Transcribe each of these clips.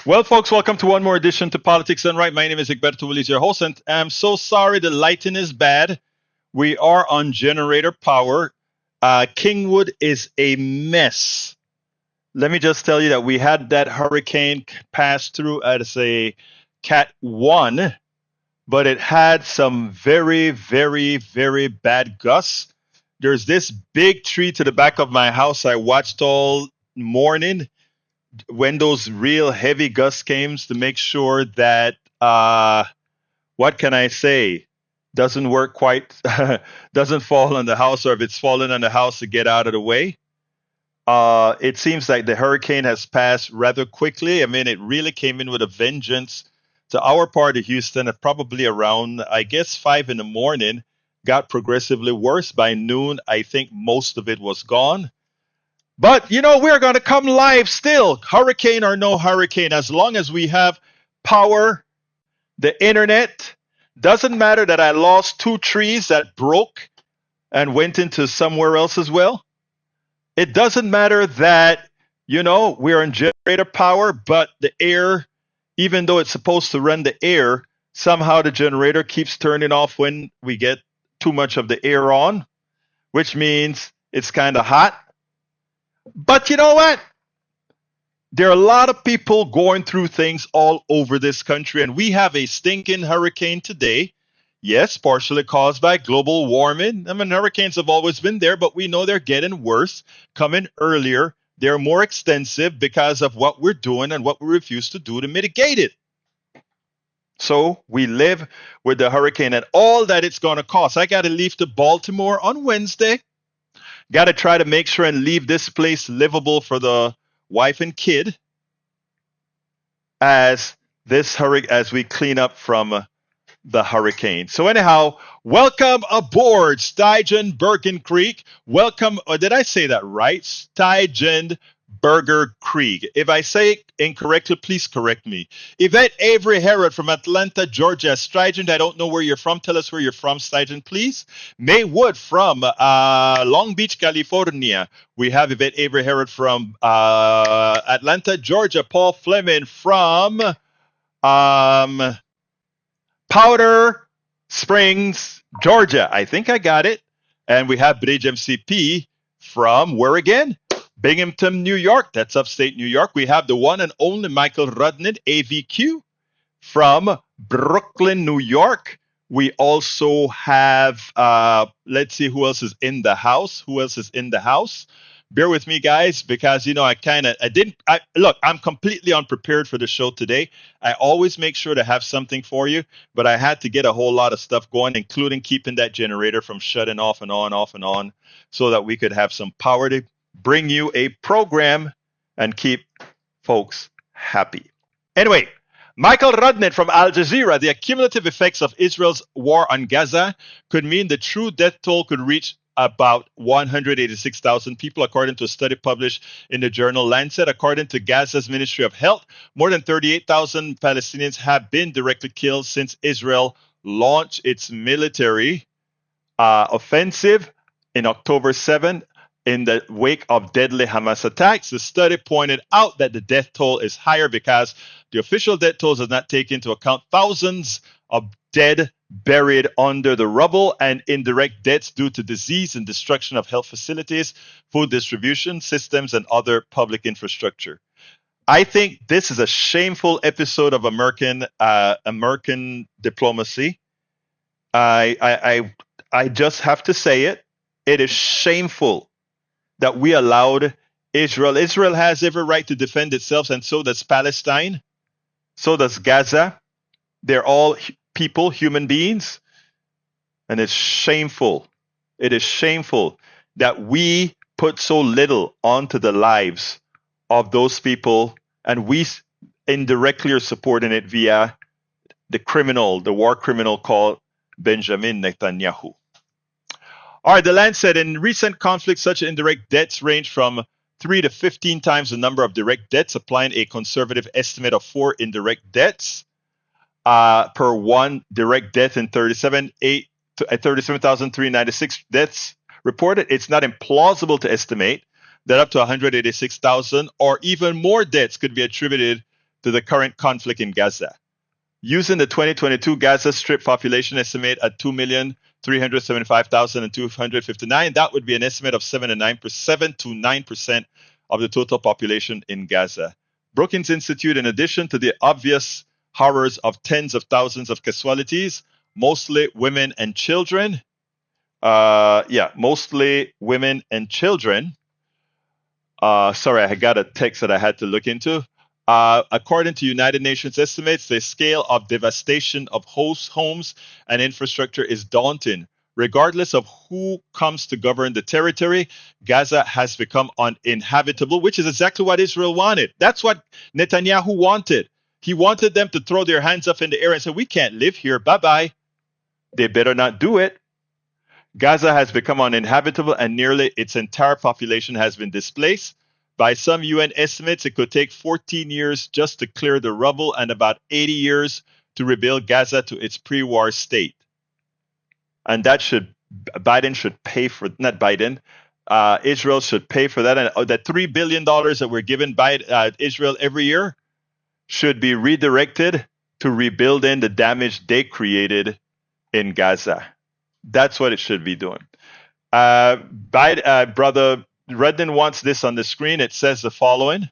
Well, folks, welcome to one more edition to Politics Done Right. My name is Egberto, Willies, your host, and I'm so sorry the lighting is bad. We are on generator power. Kingwood is a mess. Let me just tell you that we had that hurricane pass through as a Cat 1, but it had some very, very, very bad gusts. There's this big tree to the back of my house I watched all morning when those real heavy gusts came to make sure that what can I say doesn't work quite doesn't fall on the house, or if it's fallen on the house to get out of the way. It seems like the hurricane has passed rather quickly. I mean, it really came in with a vengeance to our part of Houston at probably around, I guess, 5 in the morning. Got progressively worse. By noon, I think most of it was gone. But we're going to come live still, hurricane or no hurricane, as long as we have power, the internet. Doesn't matter that I lost two trees that broke and went into somewhere else as well. It doesn't matter that, we're on generator power, but the air, even though it's supposed to run the air, somehow the generator keeps turning off when we get too much of the air on, which means it's kind of hot. But you know what? There are a lot of people going through things all over this country, and we have a stinking hurricane today. Yes, partially caused by global warming. I mean, hurricanes have always been there, but we know they're getting worse, coming earlier. They're more extensive because of what we're doing and what we refuse to do to mitigate it. So we live with the hurricane and all that it's going to cost. I got to leave to Baltimore on Wednesday. Got to try to make sure and leave this place livable for the wife and kid as we clean up from the hurricane. So anyhow, welcome aboard Stuygen Bergen Creek. Welcome, or did I say that right? Stuygen Berger Creek. If I say it incorrectly, please correct me. Yvette Avery Herod from Atlanta, Georgia. Stuygen, I don't know where you're from. Tell us where you're from, Stuygen, please. May Wood from Long Beach, California. We have Yvette Avery Herod from Atlanta, Georgia. Paul Fleming from Powder Springs, Georgia. I think I got it. And we have Bridge MCP from where again? Binghamton, New York. That's upstate New York. We have the one and only Michael Rudnick, AVQ, from Brooklyn, New York. We also have, let's see who else is in the house. Bear with me, guys, because look, I'm completely unprepared for the show today. I always make sure to have something for you, but I had to get a whole lot of stuff going, including keeping that generator from shutting off and on, so that we could have some power to bring you a program and keep folks happy. Anyway, Michael Rudnick from Al Jazeera. The accumulative effects of Israel's war on Gaza could mean the true death toll could reach about 186,000 people, according to a study published in the journal Lancet. According to Gaza's Ministry of Health, more than 38,000 Palestinians have been directly killed since Israel launched its military offensive in October 7 in the wake of deadly Hamas attacks. The study pointed out that the death toll is higher because the official death toll does not take into account thousands of dead buried under the rubble and indirect deaths due to disease and destruction of health facilities, food distribution systems, and other public infrastructure. I think this is a shameful episode of American diplomacy. I just have to say it. It is shameful that we allowed Israel. Israel has every right to defend itself, and so does Palestine. So does Gaza. They're all people, human beings. And it's shameful. It is shameful that we put so little onto the lives of those people, and we indirectly are supporting it via the war criminal called Benjamin Netanyahu. All right, the Lancet, in recent conflicts, such indirect deaths range from 3 to 15 times the number of direct deaths, applying a conservative estimate of 4 indirect deaths per one direct death in 37,396 deaths reported. It's not implausible to estimate that up to 186,000 or even more deaths could be attributed to the current conflict in Gaza. Using the 2022 Gaza Strip population estimate at 2,375,259, that would be an estimate of 7 to 9% of the total population in Gaza. Brookings Institute, in addition to the obvious horrors of tens of thousands of casualties, mostly women and children, mostly women and children. Sorry, I got a text that I had to look into. According to United Nations estimates, the scale of devastation of homes and infrastructure is daunting. Regardless of who comes to govern the territory, Gaza has become uninhabitable, which is exactly what Israel wanted. That's what Netanyahu wanted. He wanted them to throw their hands up in the air and say, we can't live here. Bye-bye. They better not do it. Gaza has become uninhabitable and nearly its entire population has been displaced. By some UN estimates, it could take 14 years just to clear the rubble and about 80 years to rebuild Gaza to its pre-war state. And Biden should pay for, not Biden, Israel should pay for that. And that $3 billion that we're given by Israel every year should be redirected to rebuilding the damage they created in Gaza. That's what it should be doing. Brother Redden wants this on the screen. It says the following: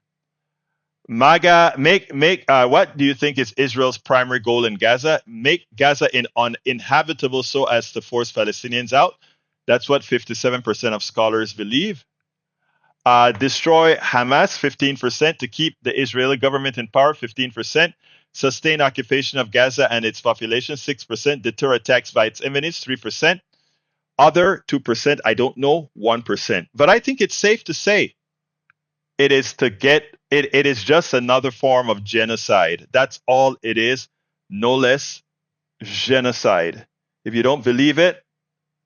MAGA, what do you think is Israel's primary goal in Gaza? Make Gaza uninhabitable so as to force Palestinians out. That's what 57% of scholars believe. Destroy Hamas, 15%, to keep the Israeli government in power, 15%. Sustain occupation of Gaza and its population, 6%. Deter attacks by its enemies, 3%. Other, 2%. I don't know, 1%. But I think it's safe to say it is just another form of genocide. That's all it is, no less. Genocide. If you don't believe it,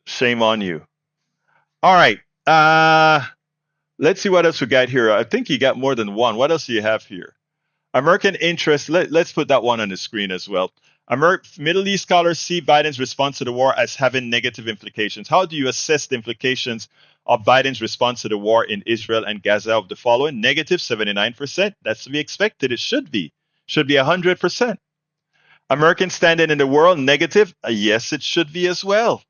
shame on you. All right. Let's see what else we got here. I think you got more than one. What else do you have here? American interest. Let's put that one on the screen as well. Middle East scholars see Biden's response to the war as having negative implications. How do you assess the implications of Biden's response to the war in Israel and Gaza of the following? Negative, 79%. That's to be expected. It should be 100%. American standing in the world, negative. Yes, it should be as well.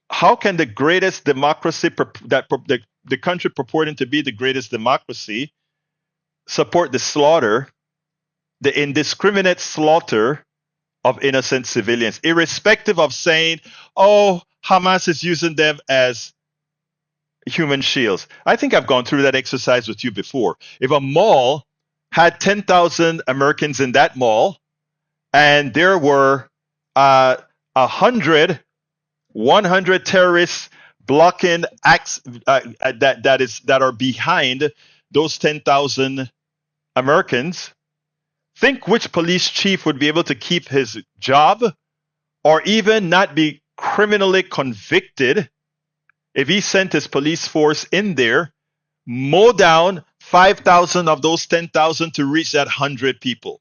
How can the greatest democracy, the country purporting to be the greatest democracy, support the slaughter, the indiscriminate slaughter of innocent civilians, irrespective of saying, oh, Hamas is using them as human shields? I think I've gone through that exercise with you before. If a mall had 10,000 Americans in that mall, and there were 100 terrorists blocking acts that are behind those 10,000 Americans, think which police chief would be able to keep his job or even not be criminally convicted if he sent his police force in there, mow down 5,000 of those 10,000 to reach that 100 people,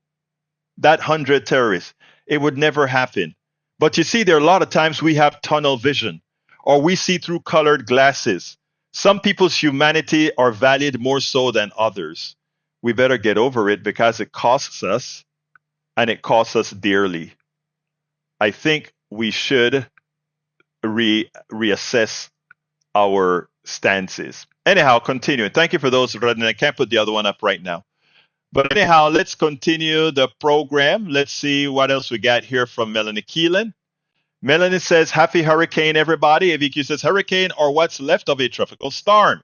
that 100 terrorists. It would never happen. But you see, there are a lot of times we have tunnel vision or we see through colored glasses. Some people's humanity are valued more so than others. We better get over it because it costs us, and it costs us dearly. I think we should reassess our stances. Anyhow, continuing. Thank you for those. I can't put the other one up right now. But anyhow, let's continue the program. Let's see what else we got here from Melanie Keelan. Melanie says, happy hurricane, everybody. AVQ says, hurricane or what's left of a tropical storm.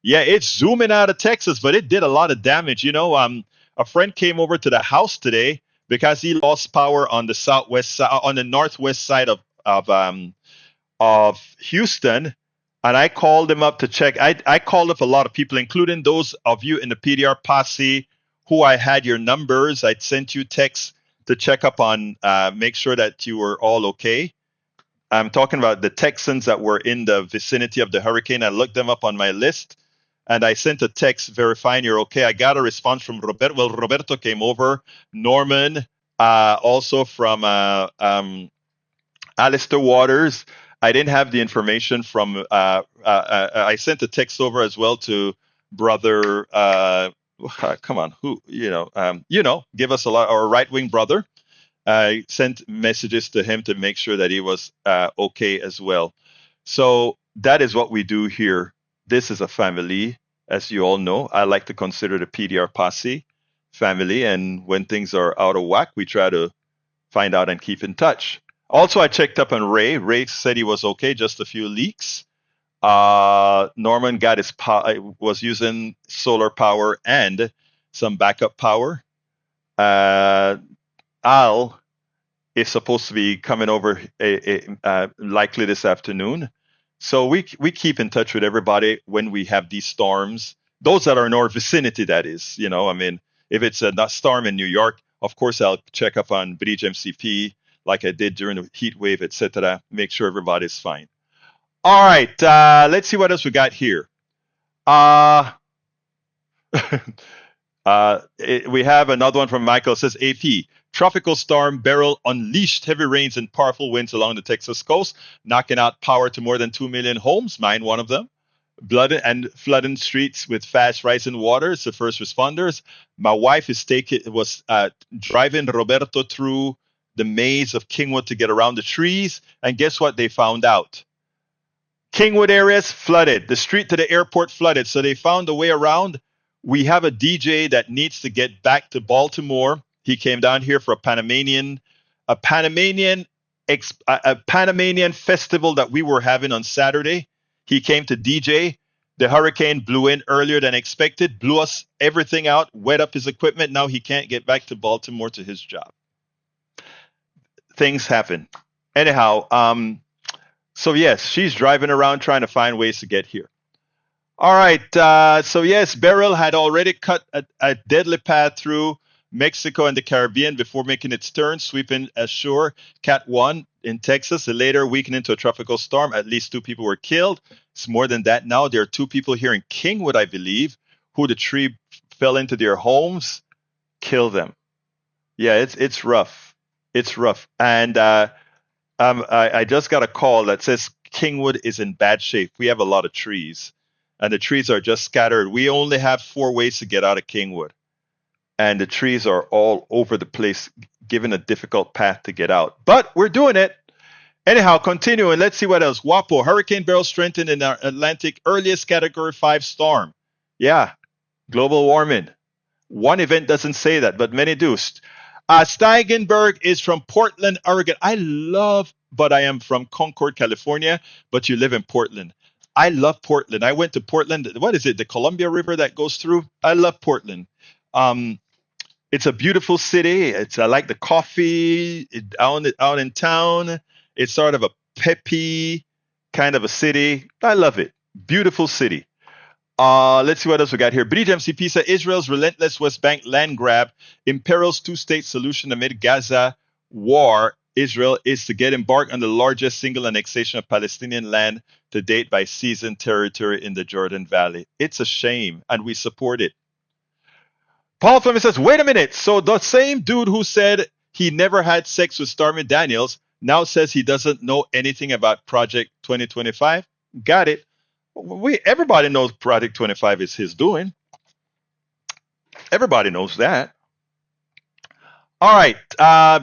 Yeah, it's zooming out of Texas, but it did a lot of damage. You know, a friend came over to the house today because he lost power on the northwest side of Houston, and I called him up to check. I called up a lot of people, including those of you in the PDR posse who I had your numbers. I'd sent you texts to check up on, make sure that you were all okay. I'm talking about the Texans that were in the vicinity of the hurricane. I looked them up on my list. And I sent a text verifying you're okay. I got a response from Roberto. Well, Roberto came over. Norman, also from Alistair Waters. I didn't have the information from. I sent a text over as well to Brother come on, give us a lot. Our right wing brother sent messages to him to make sure that he was okay as well. So that is what we do here. This is a family, as you all know. I like to consider the PDR posse family, and when things are out of whack, we try to find out and keep in touch. Also, I checked up on Ray. Ray said he was okay, just a few leaks. Norman got was using solar power and some backup power. Al is supposed to be coming over likely this afternoon. So we keep in touch with everybody when we have these storms. Those that are in our vicinity, that is. I mean, if it's a storm in New York, of course I'll check up on Bridge MCP like I did during the heat wave, etc. Make sure everybody's fine. All right, let's see what else we got here. Uh, we have another one from Michael. It says AP. Tropical storm Beryl unleashed heavy rains and powerful winds along the Texas coast, knocking out power to more than 2 million homes, mine one of them. Flooding streets with fast rising waters. The first responders. My wife was driving Roberto through the maze of Kingwood to get around the trees, and guess what they found out? Kingwood areas flooded. The street to the airport flooded. So they found a way around. We have a DJ that needs to get back to Baltimore. He came down here for a Panamanian festival that we were having on Saturday. He came to DJ. The hurricane blew in earlier than expected, blew us everything out, wet up his equipment. Now he can't get back to Baltimore to his job. Things happen. Anyhow, so yes, she's driving around trying to find ways to get here. All right. So yes, Beryl had already cut a deadly path through Mexico and the Caribbean before making its turn, sweeping ashore Cat 1 in Texas. Later weakened into a tropical storm. At least 2 people were killed. It's more than that now. There are 2 people here in Kingwood, I believe, who the tree fell into their homes, killed them. Yeah, it's rough. It's rough. And I just got a call that says Kingwood is in bad shape. We have a lot of trees, and the trees are just scattered. We only have 4 ways to get out of Kingwood, and the trees are all over the place, given a difficult path to get out. But we're doing it. Anyhow, continuing. Let's see what else. WAPO, Hurricane Beryl strengthened in our Atlantic, earliest Category 5 storm. Yeah, global warming. One event doesn't say that, but many do. Steigenberg is from Portland, Oregon. But I am from Concord, California, but you live in Portland. I love Portland. I went to Portland. What is it? The Columbia River that goes through? I love Portland. It's a beautiful city. I like the coffee out in town. It's sort of a peppy kind of a city. I love it. Beautiful city. Let's see what else we got here. Bridge MCP said Israel's relentless West Bank land grab imperils 2-state solution amid Gaza war. Israel is to get embarked on the largest single annexation of Palestinian land to date by seizing territory in the Jordan Valley. It's a shame, and we support it. Paul Fleming says, wait a minute. So the same dude who said he never had sex with Stormy Daniels now says he doesn't know anything about Project 2025? Got it. Everybody knows Project 25 is his doing. Everybody knows that. All right.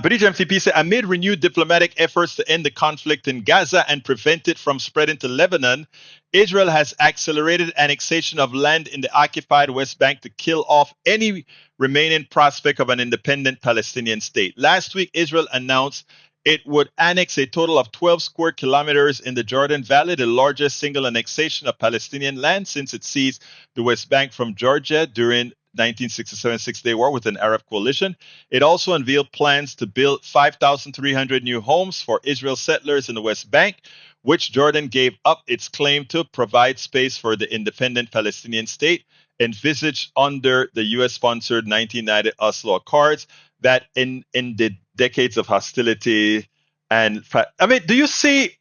British MCP said, amid renewed diplomatic efforts to end the conflict in Gaza and prevent it from spreading to Lebanon, Israel has accelerated annexation of land in the occupied West Bank to kill off any remaining prospect of an independent Palestinian state. Last week, Israel announced it would annex a total of 12 square kilometers in the Jordan Valley, the largest single annexation of Palestinian land since it seized the West Bank from Georgia during 1967 Six-Day War with an Arab coalition. It also unveiled plans to build 5,300 new homes for Israel settlers in the West Bank, which Jordan gave up its claim to provide space for the independent Palestinian state envisaged under the U.S.-sponsored 1990 Oslo Accords that in the decades of hostility and I mean, do you see,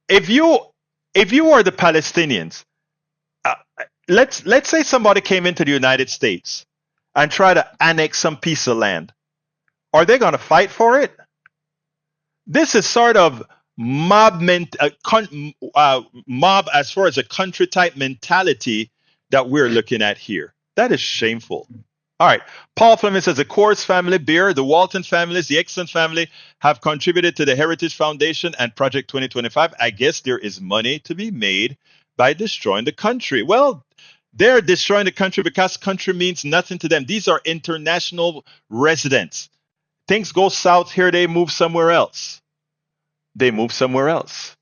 if you are the Palestinians, let's say somebody came into the United States and tried to annex some piece of land, are they going to fight for it? This is sort of mob as far as a country type mentality that we're looking at here. That is shameful. All right. Paul Fleming says the Coors family, Beer, the Walton families, the Exxon family have contributed to the Heritage Foundation and Project 2025. I guess there is money to be made by destroying the country. Well, they're destroying the country because country means nothing to them. These are international residents. Things go south here, they move somewhere else. They move somewhere else.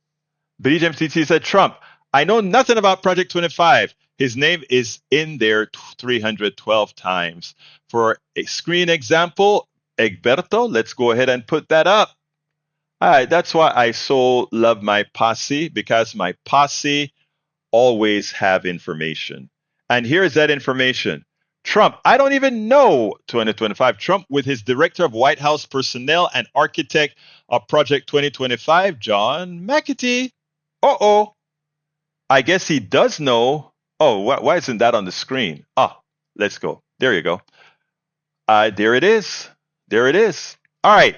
BGMTT said, Trump, I know nothing about Project 25. His name is in there 312 times. For a screen example, Egberto, let's go ahead and put that up. All right, that's why I so love my posse, because my posse always have information. And here's that information. Trump, I don't even know 2025. Trump with his director of White House personnel and architect of Project 2025, John McAtee. Uh-oh. I guess he does know. Oh, why isn't that on the screen? Ah, let's go. There you go. There it is. There it is. All right.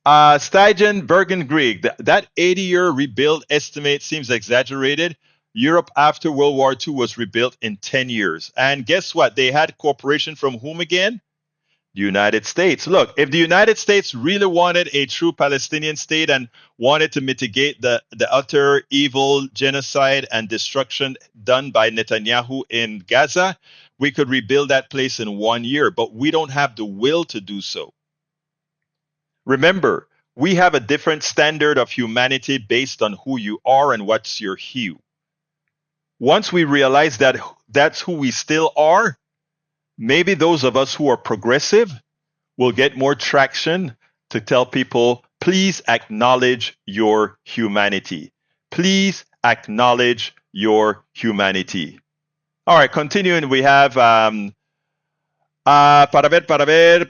Steigen Bergen Grieg. That 80-year rebuild estimate seems exaggerated. Europe after World War II was rebuilt in 10 years. And guess what? They had cooperation from whom again? The United States. Look, if the United States really wanted a true Palestinian state and wanted to mitigate the utter evil genocide and destruction done by Netanyahu in Gaza, we could rebuild that place in 1 year, but we don't have the will to do so. Remember, we have a different standard of humanity based on who you are and what's your hue. Once we realize that that's who we still are, maybe those of us who are progressive will get more traction to tell people, please acknowledge your humanity. Please acknowledge your humanity. All right, continuing, we have para ver,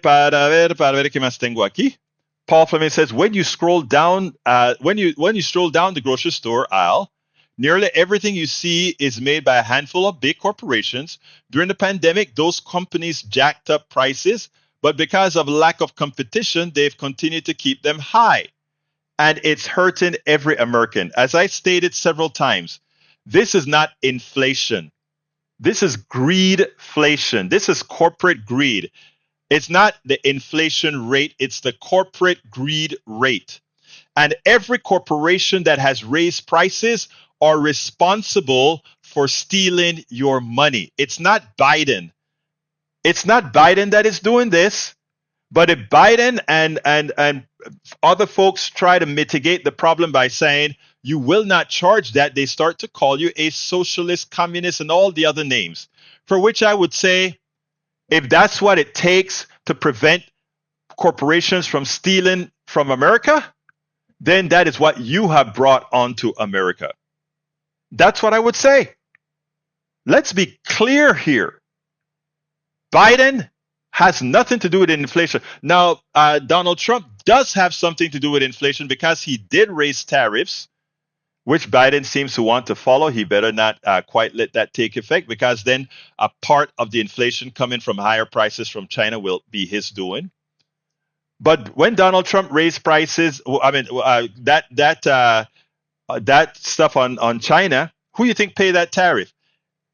¿qué más tengo aquí? Paul Fleming says, when you scroll down the grocery store aisle, nearly everything you see is made by a handful of big corporations. During the pandemic, those companies jacked up prices, but because of lack of competition, they've continued to keep them high. And it's hurting every American. As I stated several times, this is not inflation. This is greedflation. This is corporate greed. It's not the inflation rate, it's the corporate greed rate. And every corporation that has raised prices are responsible for stealing your money. It's not Biden. It's not Biden that is doing this, but if Biden and other folks try to mitigate the problem by saying, you will not charge that, they start to call you a socialist, communist, and all the other names. For which I would say, if that's what it takes to prevent corporations from stealing from America, then that is what you have brought onto America. That's what I would say. Let's be clear here. Biden has nothing to do with inflation. Now, Donald Trump does have something to do with inflation because he did raise tariffs, which Biden seems to want to follow. He better not quite let that take effect, because then a part of the inflation coming from higher prices from China will be his doing. But when Donald Trump raised prices, I mean, that stuff on China, who you think pay that tariff?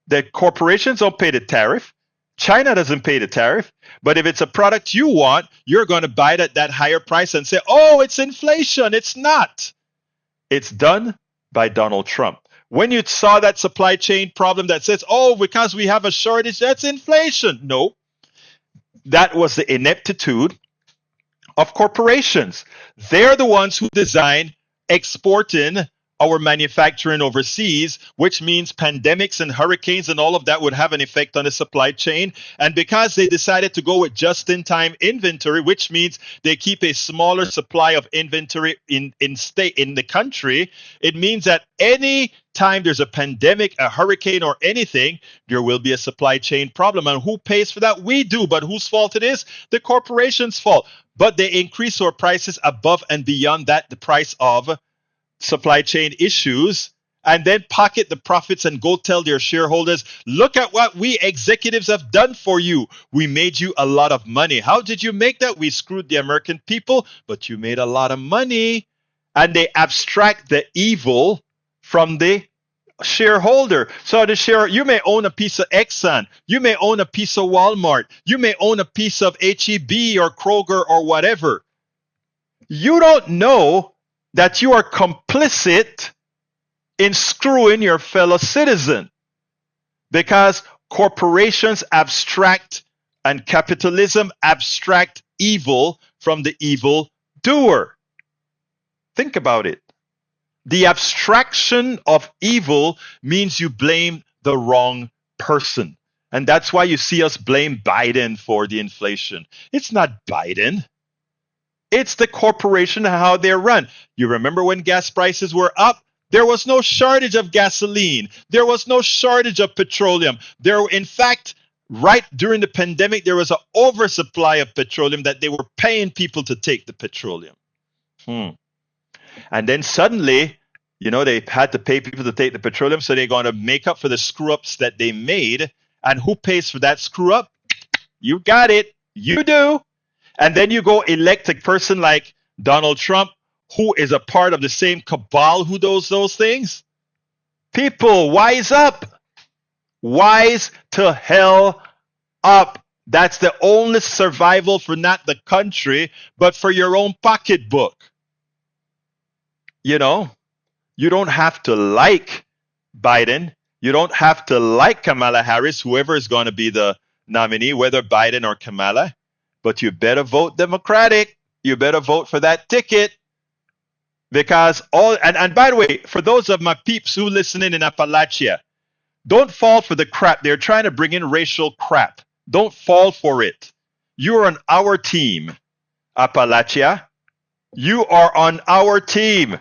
The corporations don't pay the tariff. China doesn't pay the tariff. But if it's a product you want, you're going to buy it at that higher price and say, oh, it's inflation. It's not. It's done by Donald Trump. When you saw that supply chain problem that says, oh, because we have a shortage, that's inflation. No, that was the ineptitude of corporations. They're the ones who design exporting our manufacturing overseas, which means pandemics and hurricanes and all of that would have an effect on the supply chain. And because they decided to go with just-in-time inventory, which means they keep a smaller supply of inventory in the country, it means that any time there's a pandemic, a hurricane, or anything, there will be a supply chain problem. And who pays for that? We do. But whose fault it is? The corporation's fault. But they increase our prices above and beyond that, the price of supply chain issues, and then pocket the profits and go tell their shareholders, look at what we executives have done for you. We made you a lot of money. How did you make that? We screwed the American people, but you made a lot of money. And they abstract the evil from the shareholder. So you may own a piece of Exxon, you may own a piece of Walmart, you may own a piece of HEB or Kroger or whatever. You don't know that you are complicit in screwing your fellow citizen, because corporations abstract and capitalism abstract evil from the evil doer. Think about it. The abstraction of evil means you blame the wrong person. And that's why you see us blame Biden for the inflation. It's not Biden. It's the corporation and how they're run. You remember when gas prices were up? There was no shortage of gasoline. There was no shortage of petroleum. In fact, right during the pandemic, there was an oversupply of petroleum that they were paying people to take the petroleum. And then suddenly, they had to pay people to take the petroleum, so they're going to make up for the screw ups that they made. And who pays for that screw up? You got it. You do. And then you go elect a person like Donald Trump, who is a part of the same cabal who does those things. People, wise up. Wise to hell up. That's the only survival for not the country, but for your own pocketbook. You don't have to like Biden. You don't have to like Kamala Harris, whoever is going to be the nominee, whether Biden or Kamala. But you better vote Democratic. You better vote for that ticket. Because and by the way, for those of my peeps who listening in Appalachia, don't fall for the crap. They're trying to bring in racial crap. Don't fall for it. You are on our team, Appalachia. You are on our team.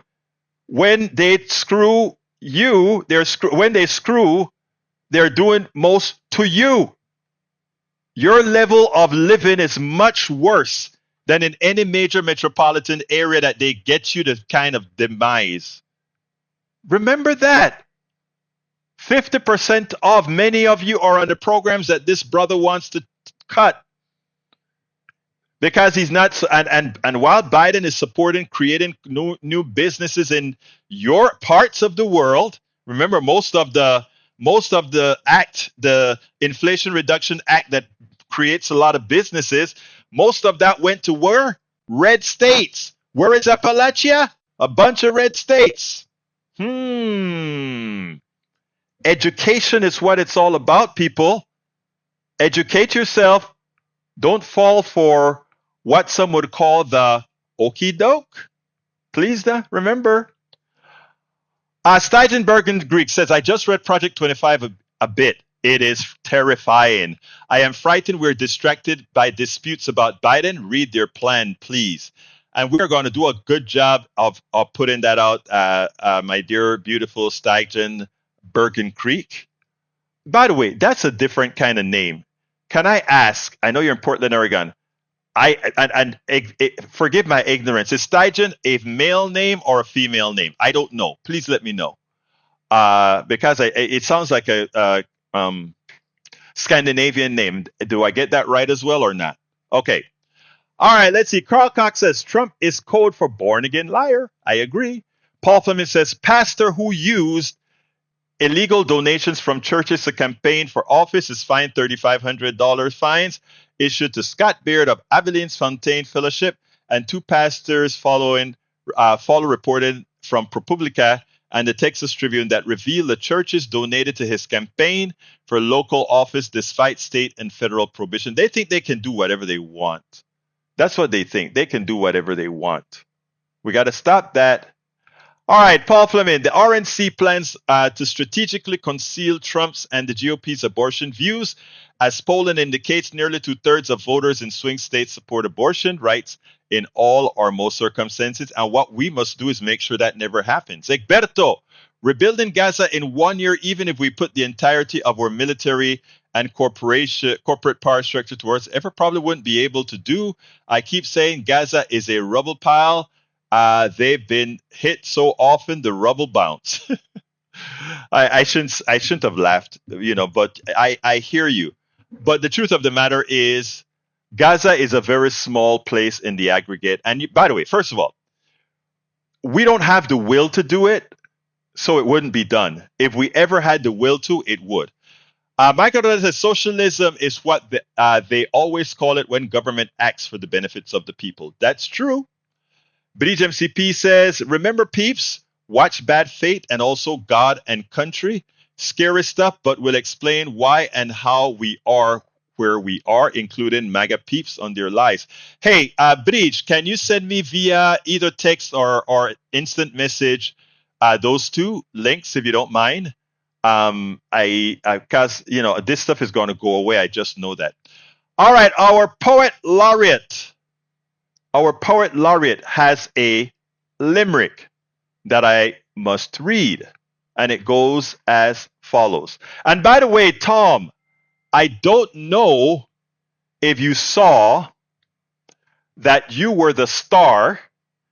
When they screw you, when they screw, they're doing most to you. Your level of living is much worse than in any major metropolitan area that they get you to kind of demise. Remember that. 50% of many of you are on the programs that this brother wants to cut. Because he's not, and while Biden is supporting creating new businesses in your parts of the world, remember most of the act, the Inflation Reduction Act that creates a lot of businesses, most of that went to where? Red states. Where is Appalachia? A bunch of red states. Education is what it's all about, people. Educate yourself. Don't fall for what some would call the okie doke. Please, remember. Steigenbergen Greek says, I just read Project 25 a bit. It is terrifying. I am frightened we're distracted by disputes about Biden. Read their plan, please. And we're going to do a good job of putting that out, my dear, beautiful Steigenbergen Creek. By the way, that's a different kind of name. Can I ask, I know you're in Portland, Oregon. Forgive my ignorance. Is Steigen a male name or a female name? I don't know. Please let me know. Because it sounds like a Scandinavian name. Do I get that right as well or not? Okay. All right, let's see. Carl Cox says Trump is code for born again liar. I agree. Paul Fleming says pastor who used illegal donations from churches to campaign for office is fined $3,500 fines issued to Scott Beard of Abilene's Fontaine Fellowship, and two pastors follow reported from ProPublica and the Texas Tribune that revealed the churches donated to his campaign for local office despite state and federal prohibition. They think they can do whatever they want. That's what they think. They can do whatever they want. We got to stop that. All right, Paul Fleming. The RNC plans to strategically conceal Trump's and the GOP's abortion views. As polling indicates, nearly 2/3 of voters in swing states support abortion rights in all or most circumstances. And what we must do is make sure that never happens. Egberto, rebuilding Gaza in 1 year, even if we put the entirety of our military and corporate power structure towards effort, probably wouldn't be able to do. I keep saying Gaza is a rubble pile. They've been hit so often, the rubble bounce. I shouldn't have laughed, but I hear you. But the truth of the matter is, Gaza is a very small place in the aggregate. And by the way, first of all, we don't have the will to do it. so it wouldn't be done. If we ever had the will to, it would. Michael says socialism is what they always call it when government acts for the benefits of the people. That's true. Bridge MCP says, remember, peeps, watch Bad Fate and also God and Country. Scary stuff, but we'll explain why and how we are where we are, including MAGA peeps on their lives. Hey, Bridge, can you send me via either text or instant message those two links if you don't mind? Because this stuff is going to go away. I just know that. All right, our poet laureate. Our poet laureate has a limerick that I must read, and it goes as follows. And by the way, Tom, I don't know if you saw that you were the star.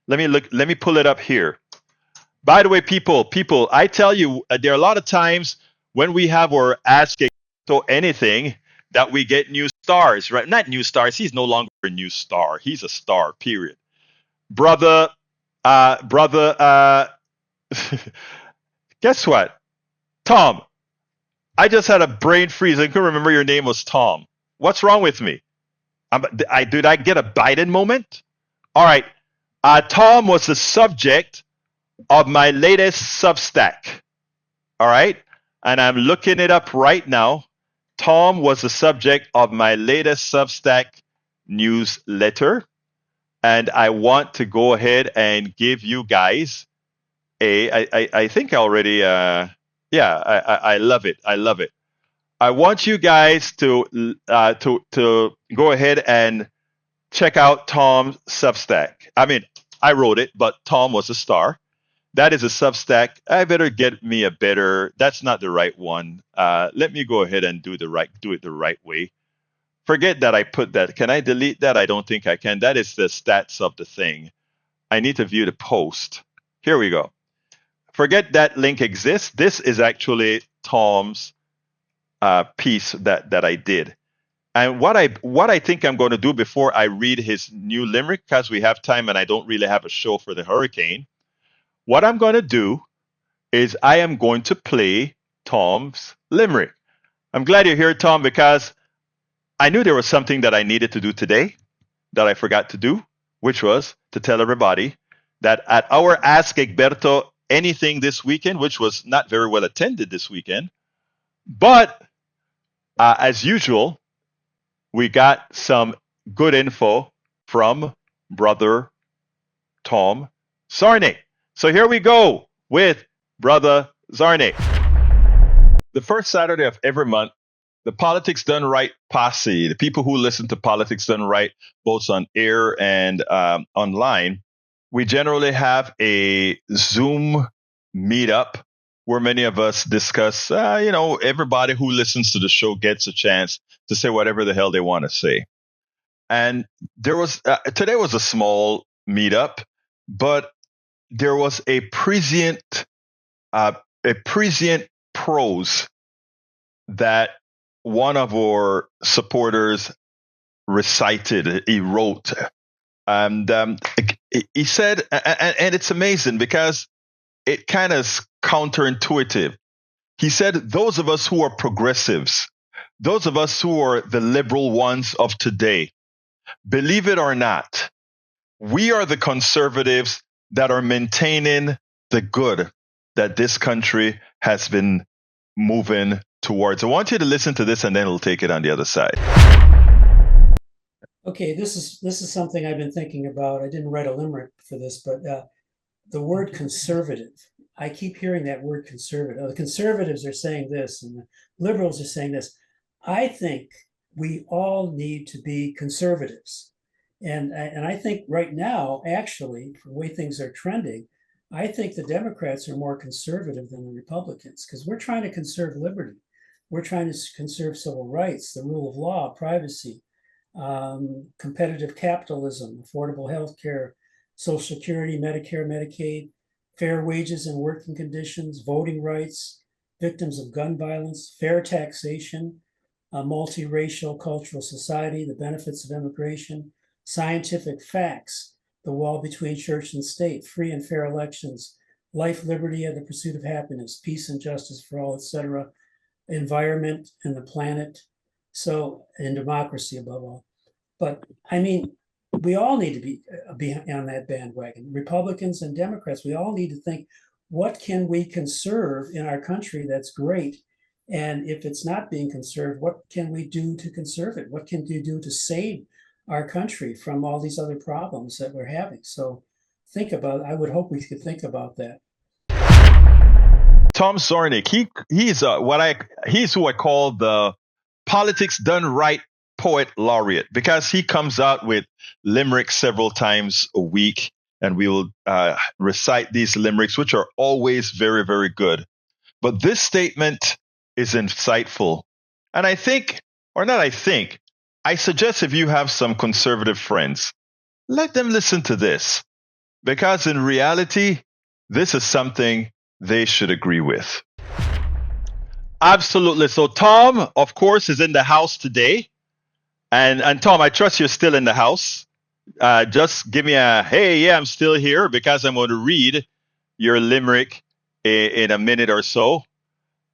Let me pull it up here. By the way, people, I tell you, there are a lot of times when we have our Ask Egberto anything that we get new stars, right? Not new stars. He's no longer a new star. He's a star, period. Brother, brother, guess what? Tom, I just had a brain freeze. I couldn't remember your name was Tom. What's wrong with me? Did I get a Biden moment? All right. Tom was the subject of my latest Substack. All right. And I'm looking it up right now. Tom was the subject of my latest Substack newsletter. And I want to go ahead and give you guys I think I already, I love it. I love it. I want you guys to go ahead and check out Tom's Substack. I mean, I wrote it, but Tom was a star. That is a Substack. I better get me a better. That's not the right one. Let me go ahead and do it the right way. Forget that I put that. Can I delete that? I don't think I can. That is the stats of the thing. I need to view the post. Here we go. Forget that link exists. This is actually Tom's piece that I did. And what I think I'm going to do before I read his new limerick, because we have time and I don't really have a show for the hurricane, what I'm going to do is I am going to play Tom's limerick. I'm glad you're here, Tom, because I knew there was something that I needed to do today that I forgot to do, which was to tell everybody that at our Ask Egberto anything this weekend, which was not very well attended this weekend, but as usual, we got some good info from Brother Tom Zarne. So here we go with Brother Zarne. The first Saturday of every month, the Politics Done Right posse, the people who listen to Politics Done Right, both on air and online, we generally have a Zoom meetup where many of us discuss, everybody who listens to the show gets a chance to say whatever the hell they want to say. And today was a small meetup, but there was a prescient prose that one of our supporters recited. He wrote, and he said, and it's amazing because it kind of is counterintuitive. He said, those of us who are progressives, those of us who are the liberal ones of today, believe it or not, we are the conservatives that are maintaining the good that this country has been moving towards. I want you to listen to this and then we'll take it on the other side. Okay, this is something I've been thinking about. I didn't write a limerick for this, but the word conservative. I keep hearing that word conservative. The conservatives are saying this and the liberals are saying this. I think we all need to be conservatives. And I think right now, actually, for the way things are trending, I think the Democrats are more conservative than the Republicans because we're trying to conserve liberty. We're trying to conserve civil rights, the rule of law, privacy, competitive capitalism, affordable health care, Social Security, Medicare, Medicaid, fair wages and working conditions, voting rights, victims of gun violence, fair taxation, a multiracial cultural society, the benefits of immigration, scientific facts, the wall between church and state, free and fair elections, life, liberty, and the pursuit of happiness, peace and justice for all, etc., environment and the planet, so and democracy above all. But I mean, we all need to be on that bandwagon. Republicans and Democrats, we all need to think, what can we conserve in our country that's great? And if it's not being conserved, what can we do to conserve it? What can we do to save our country from all these other problems that we're having? So think about, I would hope we could think about that. Tom Zornick, he's who I call the politics done right poet laureate, because he comes out with limericks several times a week, and we will recite these limericks, which are always very, very good. But this statement is insightful. And I think, or not I think, I suggest if you have some conservative friends, let them listen to this. Because in reality, this is something they should agree with. Absolutely. So Tom, of course, is in the house today. And Tom, I trust you're still in the house. Just give me a, hey, yeah, I'm still here, because I'm going to read your limerick in a minute or so.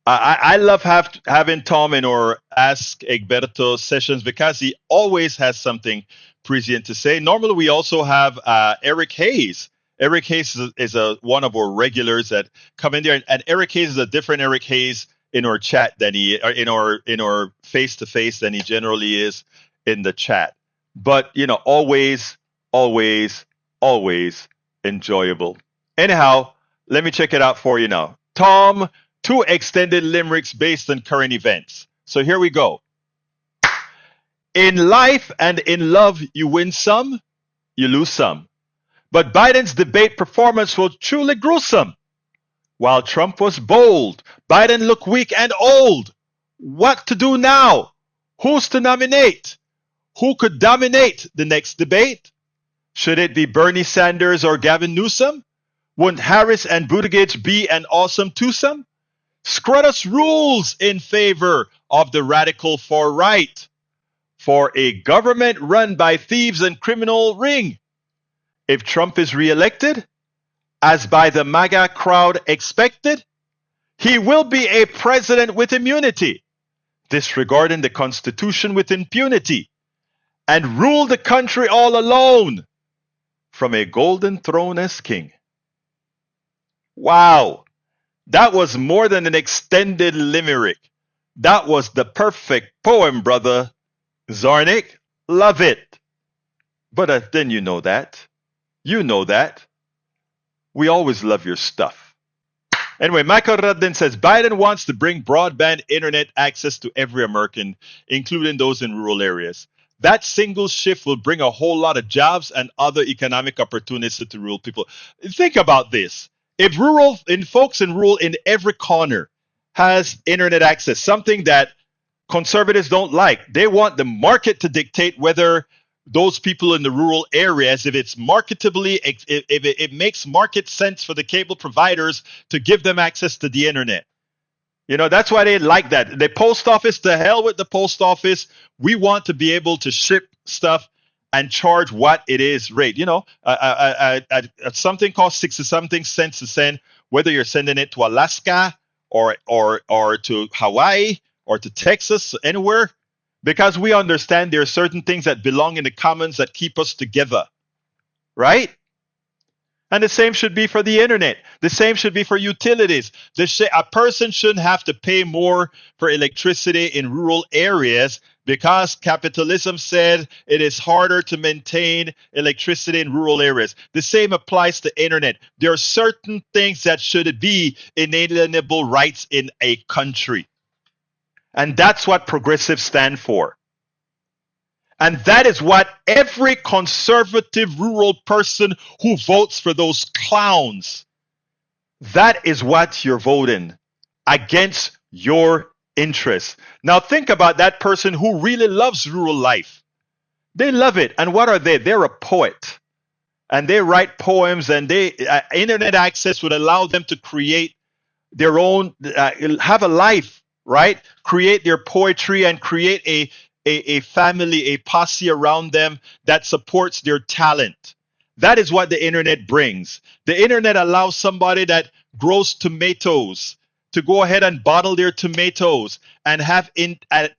I love having Tom in our Ask Egberto sessions, because he always has something prescient to say. Normally, we also have Eric Hayes. Eric Hayes is one of our regulars that come in there, and Eric Hayes is a different Eric Hayes in our chat than he, or in our face to face than he generally is in the chat. But always, always, always enjoyable. Anyhow, let me check it out for you now. Tom, 2 extended limericks based on current events. So here we go. In life and in love, you win some, you lose some. But Biden's debate performance was truly gruesome. While Trump was bold, Biden looked weak and old. What to do now? Who's to nominate? Who could dominate the next debate? Should it be Bernie Sanders or Gavin Newsom? Wouldn't Harris and Buttigieg be an awesome twosome? Scrutus rules in favor of the radical far right. For a government run by thieves and criminal ring. If Trump is reelected, as by the MAGA crowd expected, he will be a president with immunity, disregarding the Constitution with impunity, and rule the country all alone from a golden throne as king. Wow, that was more than an extended limerick. That was the perfect poem, brother Zornick. Love it. But then you know that. You know that. We always love your stuff. Anyway, Michael Radden says Biden wants to bring broadband internet access to every American, including those in rural areas. That single shift will bring a whole lot of jobs and other economic opportunities to rural people. Think about this. If folks in rural in every corner has internet access, something that conservatives don't like. They want the market to dictate whether those people in the rural areas, if it's marketably, if it makes market sense for the cable providers to give them access to the internet. That's why they like that. The post office, to hell with the post office. We want to be able to ship stuff and charge what it is rate. Something costs 60-something cents to send, whether you're sending it to Alaska or to Hawaii or to Texas, anywhere. Because we understand there are certain things that belong in the commons that keep us together, right? And the same should be for the internet. The same should be for utilities. A person shouldn't have to pay more for electricity in rural areas because capitalism said it is harder to maintain electricity in rural areas. The same applies to internet. There are certain things that should be inalienable rights in a country. And that's what progressives stand for. And that is what every conservative rural person who votes for those clowns, that is what you're voting against your interests. Now think about that person who really loves rural life. They love it. And what are they? They're a poet. And they write poems, and internet access would allow them to create their own, have a life. Right? Create their poetry and create a family, a posse around them that supports their talent. That is what the internet brings. The internet allows somebody that grows tomatoes to go ahead and bottle their tomatoes and have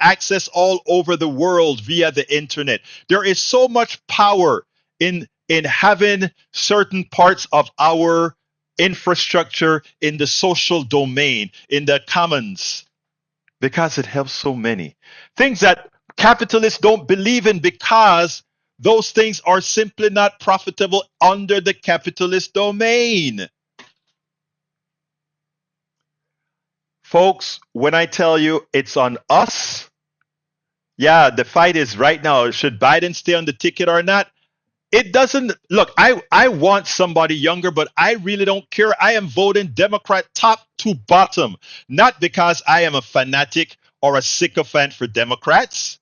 access all over the world via the internet. There is so much power in having certain parts of our infrastructure in the social domain, in the commons, because it helps so many. Things that capitalists don't believe in because those things are simply not profitable under the capitalist domain. Folks, when I tell you it's on us, yeah, the fight is right now. Should Biden stay on the ticket or not? It doesn't look, I want somebody younger, but I really don't care. I am voting Democrat top to bottom, not because I am a fanatic or a sycophant for Democrats.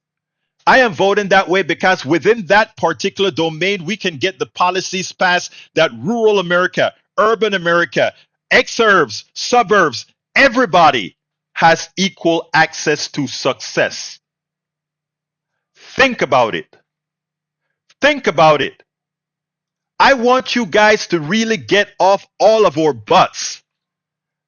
I am voting that way because within that particular domain, we can get the policies passed that rural America, urban America, exurbs, suburbs, everybody has equal access to success. Think about it. Think about it. I want you guys to really get off all of our butts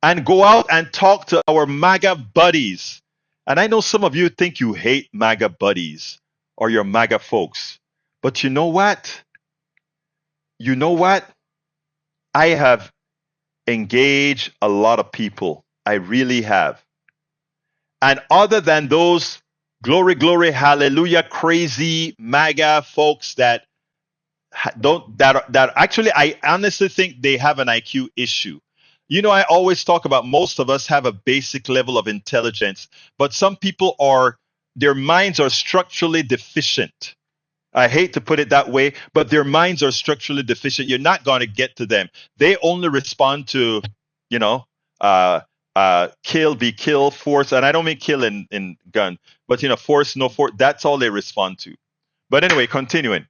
and go out and talk to our MAGA buddies. And I know some of you think you hate MAGA buddies or your MAGA folks. But you know what? You know what? I have engaged a lot of people. I really have. And other than those glory, glory, hallelujah, crazy MAGA folks that don't that actually I honestly think they have an IQ issue. You know, I always talk about most of us have a basic level of intelligence, but some people are their minds are structurally deficient. I hate to put it that way, but their minds are structurally deficient. You're not going to get to them. They only respond to, you know, kill, be kill, force, and I don't mean kill in gun, but force, no force. That's all they respond to. But anyway, continuing.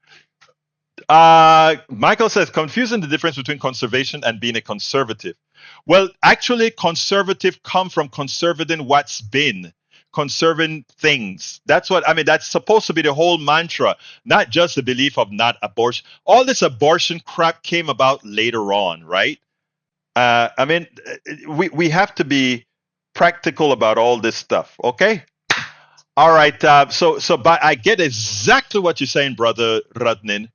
Michael says confusing the difference between conservation and being a conservative. Well, actually, conservative come from conserving what's been, conserving things. That's what I mean. That's supposed to be the whole mantra, not just the belief of not abortion. All this abortion crap came about later on, right? I mean, we have to be practical about all this stuff, okay? All right. But I get exactly what you're saying, brother Radnin.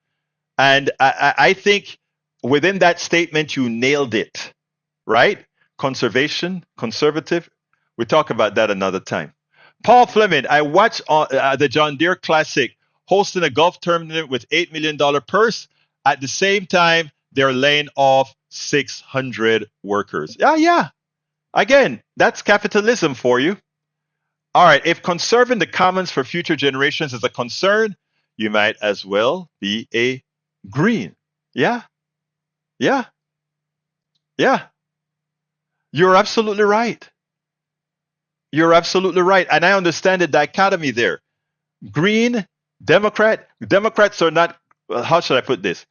And I think within that statement, you nailed it, right? Conservation, conservative. We talk about that another time. Paul Fleming, I watched the John Deere Classic hosting a golf tournament with $8 million purse. At the same time, they're laying off 600 workers. Yeah. Again, that's capitalism for you. All right. If conserving the commons for future generations is a concern, you might as well be a green. Yeah. You're absolutely right. You're absolutely right. And I understand the dichotomy there. Green, Democrats are not, well, how should I put this?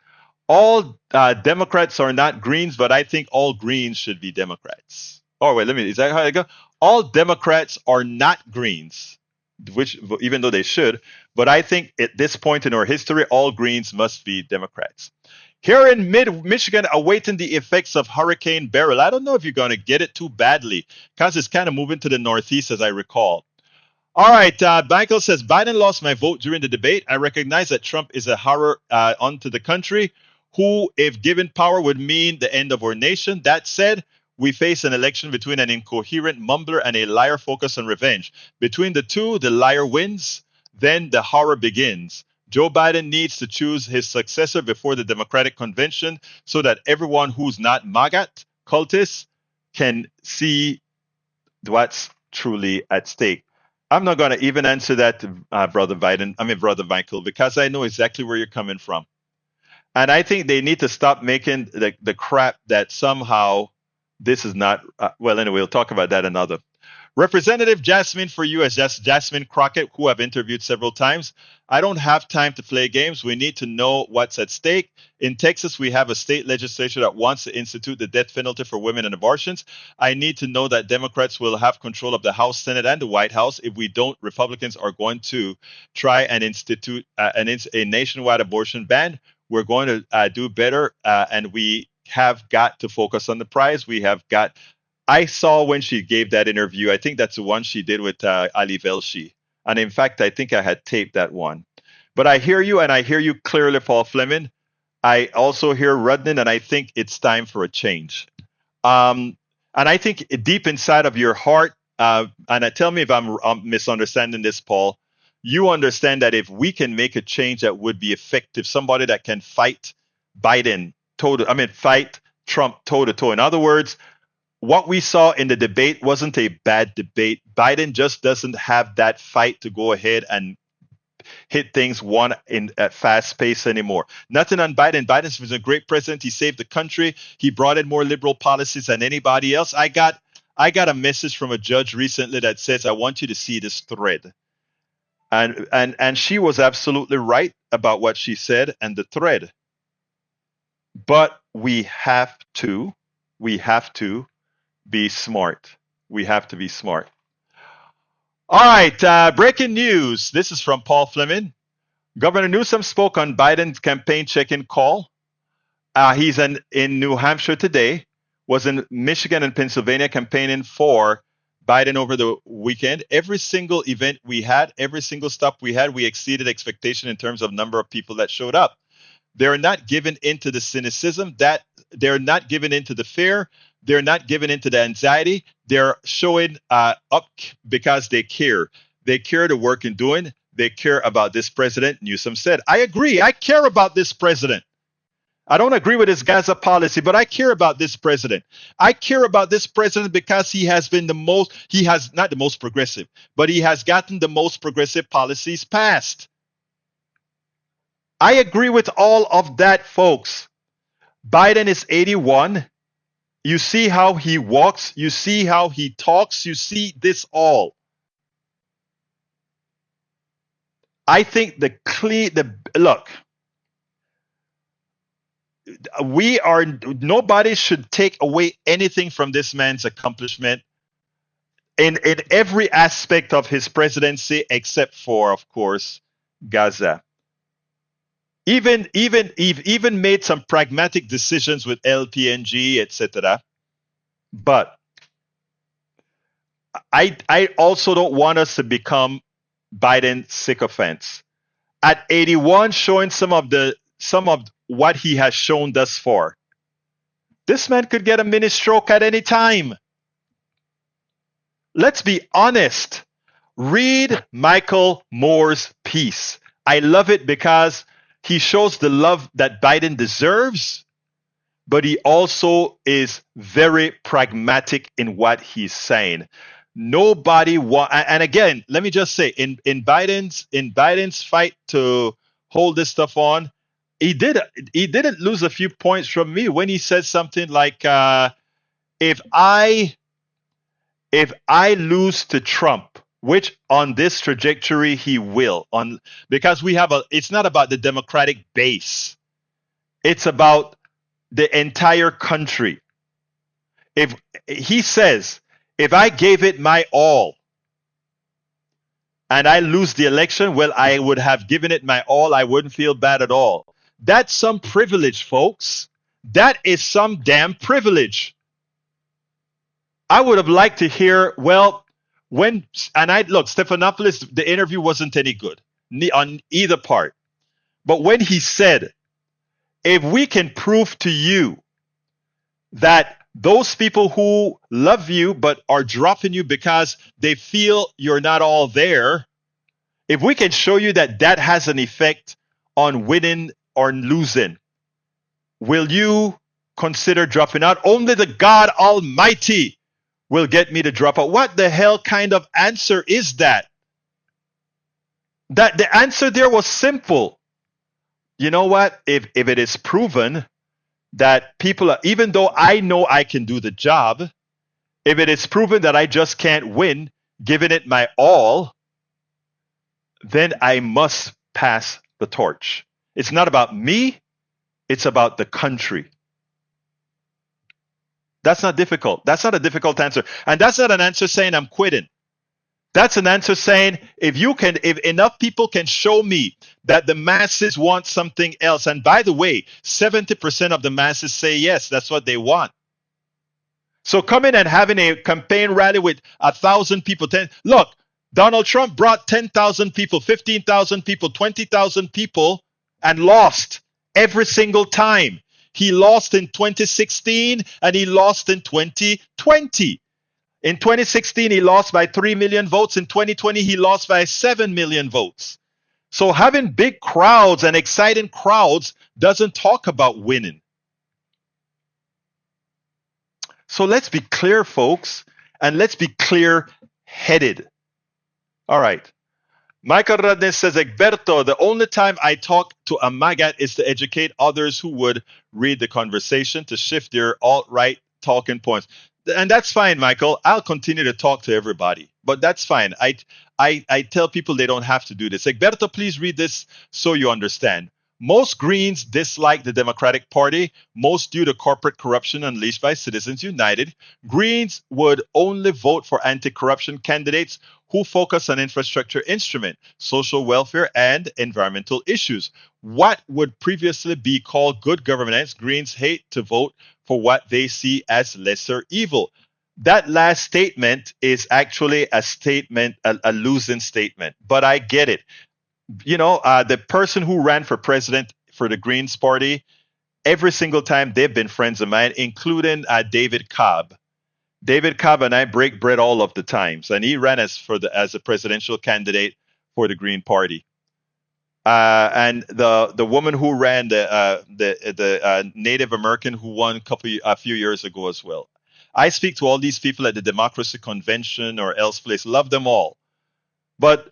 All Democrats are not Greens, but I think all Greens should be Democrats. Oh, wait, is that how I go? All Democrats are not Greens, which even though they should, but I think at this point in our history, all Greens must be Democrats. Here in Michigan, awaiting the effects of Hurricane Beryl. I don't know if you're going to get it too badly because it's kind of moving to the northeast, as I recall. All right, Michael says, Biden lost my vote during the debate. I recognize that Trump is a horror onto the country who, if given power, would mean the end of our nation. That said, we face an election between an incoherent mumbler and a liar focused on revenge. Between the two, the liar wins. Then the horror begins. Joe Biden needs to choose his successor before the Democratic convention so that everyone who's not MAGA cultists can see what's truly at stake. I'm not going to even answer that, Brother Michael, because I know exactly where you're coming from. And I think they need to stop making the crap that somehow this is not, well, anyway, we'll talk about that another. Representative Jasmine for U.S. Jasmine Crockett, who I've interviewed several times. I don't have time to play games. We need to know what's at stake. In Texas, we have a state legislature that wants to institute the death penalty for women and abortions. I need to know that Democrats will have control of the House, Senate, and the White House. If we don't, Republicans are going to try and institute a nationwide abortion ban. We're going to do better, and we have got to focus on the prize. We have got. I saw when she gave that interview. I think that's the one she did with Ali Velshi, and in fact, I think I had taped that one. But I hear you, and I hear you clearly, Paul Fleming. I also hear Rudnin, and I think it's time for a change. Um, and I think deep inside of your heart, tell me if I'm misunderstanding this, Paul. You understand that if we can make a change that would be effective, somebody that can fight Biden fight Trump toe to toe. In other words, what we saw in the debate wasn't a bad debate. Biden just doesn't have that fight to go ahead and hit things one in at fast pace anymore. Nothing on Biden. Biden was a great president. He saved the country. He brought in more liberal policies than anybody else. I got a message from a judge recently that says, I want you to see this thread. And she was absolutely right about what she said and the thread. But we have to be smart. We have to be smart. All right, breaking news. This is from Paul Fleming. Governor Newsom spoke on Biden's campaign check-in call. He's in New Hampshire today, was in Michigan and Pennsylvania campaigning for Biden over the weekend. Every single event we had, every single stop we had, we exceeded expectation in terms of number of people that showed up. They're not given into the cynicism, that they're not given into the fear, they're not given into the anxiety. They're showing up because they care. They care the work in doing. They care about this president. Newsom said, I agree. I care about this president. I don't agree with his Gaza policy, but I care about this president. I care about this president because he has been he has not the most progressive, but he has gotten the most progressive policies passed. I agree with all of that, folks. Biden is 81. You see how he walks. You see how he talks. You see this all. I think look, nobody should take away anything from this man's accomplishment in every aspect of his presidency, except for, of course, Gaza. Even made some pragmatic decisions with LPNG, etc. But I also don't want us to become Biden sycophants. At 81, showing some of what he has shown thus far. This man could get a mini stroke at any time. Let's be honest. Read Michael Moore's piece. I love it because he shows the love that Biden deserves, but he also is very pragmatic in what he's saying. And again, let me just say, in Biden's fight to hold this stuff on, he didn't lose a few points from me when he said something like, if I lose to Trump, which on this trajectory he will, because it's not about the Democratic base. It's about the entire country. If he says, if I gave it my all and I lose the election, well, I would have given it my all. I wouldn't feel bad at all. That's some privilege, folks. That is some damn privilege. I would have liked to hear, look, Stephanopoulos, the interview wasn't any good on either part. But when he said, if we can prove to you that those people who love you but are dropping you because they feel you're not all there, if we can show you that that has an effect on winning or losing, will you consider dropping out? Only the God Almighty will get me to drop out. What the hell kind of answer is that? That the answer there was simple. You know what? If it is proven that people are, even though I know I can do the job, if it is proven that I just can't win, giving it my all, then I must pass the torch. It's not about me, it's about the country. That's not difficult. That's not a difficult answer. And that's not an answer saying I'm quitting. That's an answer saying if enough people can show me that the masses want something else, and by the way, 70% of the masses say yes, that's what they want. So coming and having a campaign rally with 1,000 people, look, Donald Trump brought 10,000 people, 15,000 people, 20,000 people, and lost every single time. He lost in 2016 and he lost in 2020. In 2016, he lost by 3 million votes. In 2020, he lost by 7 million votes. So having big crowds and exciting crowds doesn't talk about winning. So let's be clear, folks, and let's be clear-headed. All right. Michael Radnes says, Egberto, the only time I talk to a maggot is to educate others who would read the conversation to shift their alt-right talking points. And that's fine, Michael. I'll continue to talk to everybody, but that's fine. I tell people they don't have to do this. Egberto, please read this so you understand. Most Greens dislike the Democratic Party, most due to corporate corruption unleashed by Citizens United. Greens would only vote for anti-corruption candidates who focus on infrastructure instrument, social welfare, and environmental issues. What would previously be called good governance, Greens hate to vote for what they see as lesser evil. That last statement is actually a statement, a losing statement, but I get it. The person who ran for president for the Greens Party, every single time they've been friends of mine, including David Cobb. David Cobb and I break bread all of the times, and he ran as a presidential candidate for the Green Party. And the woman who ran the Native American who won a few years ago as well. I speak to all these people at the Democracy Convention or else place, love them all, but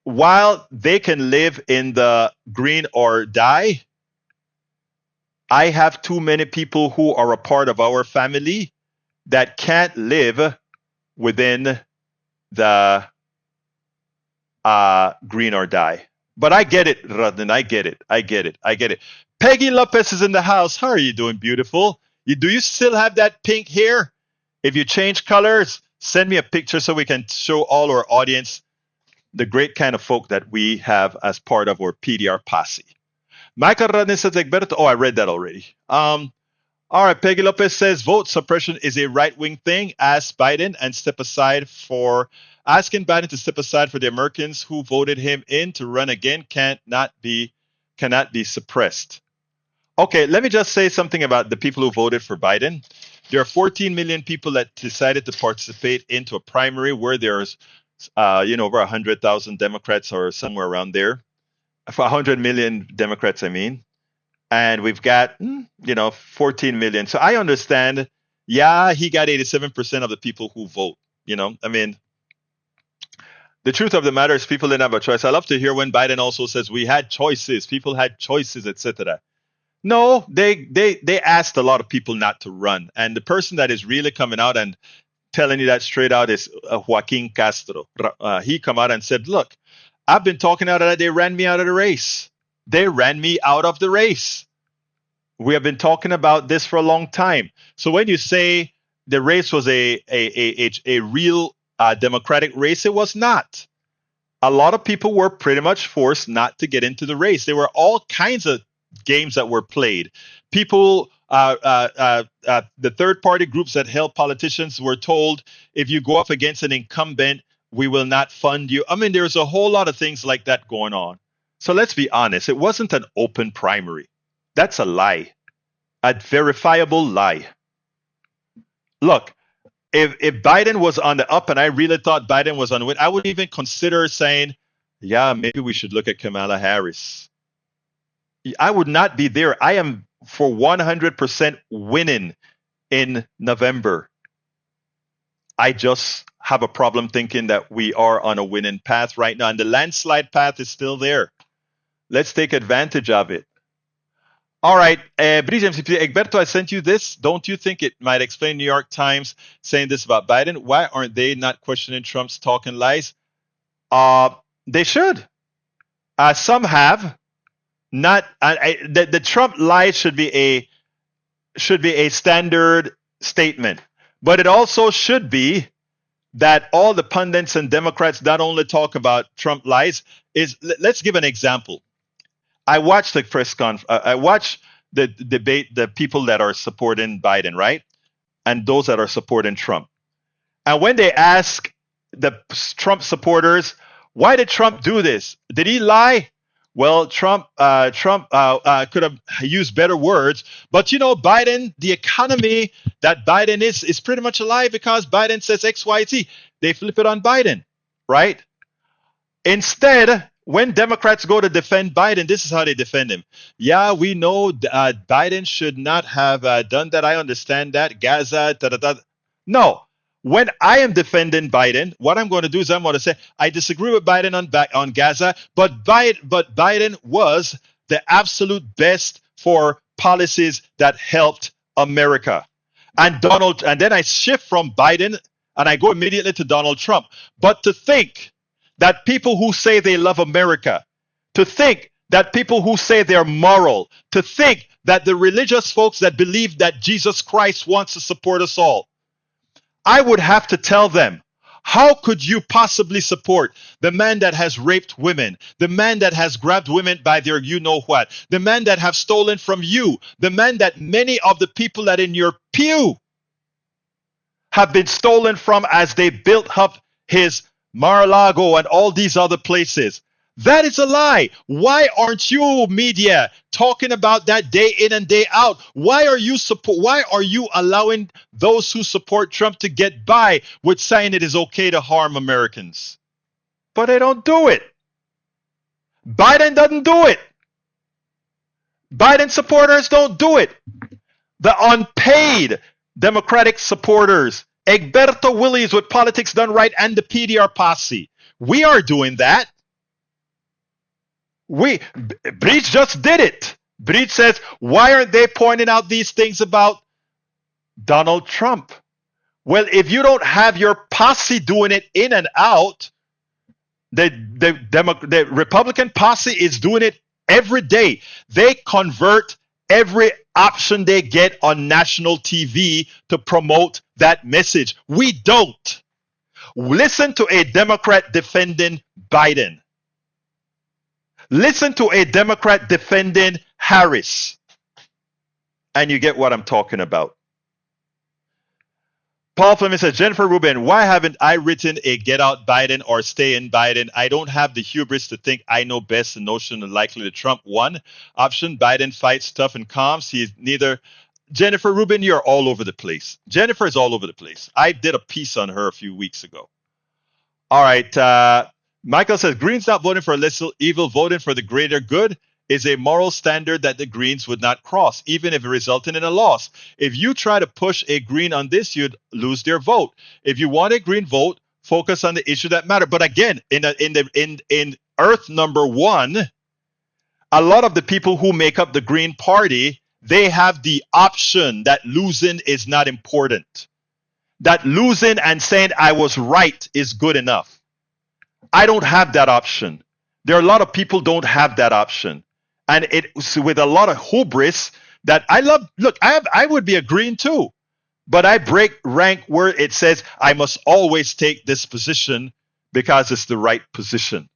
while they can live in the green or die, I have too many people who are a part of our family that can't live within the green or die. But I get it, Radnan. I get it. Peggy Lopez is in the house. How are you doing, beautiful? Do you still have that pink hair? If you change colors, send me a picture so we can show all our audience the great kind of folk that we have as part of our PDR posse. Michael Radnes says, Egberto. Oh, I read that already. All right, Peggy Lopez says, vote suppression is a right-wing thing. Ask Biden and step aside for asking Biden to step aside for the Americans who voted him in to run again cannot be suppressed. Okay, let me just say something about the people who voted for Biden. There are 14 million people that decided to participate into a primary where there's over 100,000 Democrats or somewhere around there. For 100 million Democrats, I mean. And we've got, 14 million. So I understand, yeah, he got 87% of the people who vote. The truth of the matter is people didn't have a choice. I love to hear when Biden also says we had choices, people had choices, etc. No, they asked a lot of people not to run. And the person that is really coming out and telling you that straight out is Joaquin Castro. He come out and said, look, I've been talking out of that. They ran me out of the race. They ran me out of the race. We have been talking about this for a long time. So when you say the race was a real democratic race, it was not. A lot of people were pretty much forced not to get into the race. There were all kinds of games that were played. People, the third-party groups that help politicians were told, if you go up against an incumbent, we will not fund you. I mean, there's a whole lot of things like that going on. So let's be honest. It wasn't an open primary. That's a lie, a verifiable lie. Look, if Biden was on the up and I really thought Biden was on the win, I would even consider saying, yeah, maybe we should look at Kamala Harris. I would not be there. I am for 100% winning in November. I just have a problem thinking that we are on a winning path right now. And the landslide path is still there. Let's take advantage of it. All right, Egberto, I sent you this. Don't you think it might explain New York Times saying this about Biden? Why aren't they not questioning Trump's talking lies? They should. Some have. Not the Trump lies should be a standard statement, but it also should be that all the pundits and Democrats not only talk about Trump lies, is let's give an example. I watched the press conf. I watched the debate, the people that are supporting Biden, right, and those that are supporting Trump. And when they ask the Trump supporters, why did Trump do this? Did he lie? Well, Trump could have used better words, but you know, Biden, the economy that Biden is pretty much a lie because Biden says X, Y, Z. They flip it on Biden, right? Instead, when Democrats go to defend Biden, this is how they defend him. Yeah, we know Biden should not have done that. I understand that. Gaza, da da da. No. When I am defending Biden, what I'm going to do is I'm going to say I disagree with Biden on Gaza, but Biden was the absolute best for policies that helped America. And then I shift from Biden and I go immediately to Donald Trump. But to think that people who say they love America, to think that people who say they're moral, to think that the religious folks that believe that Jesus Christ wants to support us all, I would have to tell them, how could you possibly support the man that has raped women, the man that has grabbed women by their you know what, the man that have stolen from you, the man that many of the people that in your pew have been stolen from as they built up his Mar-a-Lago and all these other places? That is a lie. Why aren't you media talking about that day in and day out? Why are you allowing those who support Trump to get by with saying it is okay to harm Americans? But they don't do it. Biden doesn't do it. Biden supporters don't do it. The unpaid Democratic supporters, Egberto Willies with Politics Done Right and the PDR posse, we are doing that. Breach just did it. Breach says, why aren't they pointing out these things about Donald Trump? Well, if you don't have your posse doing it in and out, the Republican posse is doing it every day. They convert every option they get on national TV to promote that message. We don't. Listen to a Democrat defending Biden. Listen to a Democrat defending Harris, and you get what I'm talking about. Paul Fleming says, Jennifer Rubin, why haven't I written a get out Biden or stay in Biden? I don't have the hubris to think I know best. The notion of likely the Trump one option. Biden fights tough and calms. He is neither. Jennifer Rubin, you're all over the place. Jennifer is all over the place. I did a piece on her a few weeks ago. All right. Michael says, Greens not voting for less evil, voting for the greater good is a moral standard that the Greens would not cross, even if it resulted in a loss. If you try to push a Green on this, you'd lose their vote. If you want a Green vote, focus on the issue that matter. But again, in Earth number one, a lot of the people who make up the Green Party, they have the option that losing is not important. That losing and saying I was right is good enough. I don't have that option. There are a lot of people don't have that option. And it's with a lot of hubris that I love. Look, I would be a Green too, but I break rank where it says I must always take this position because it's the right position.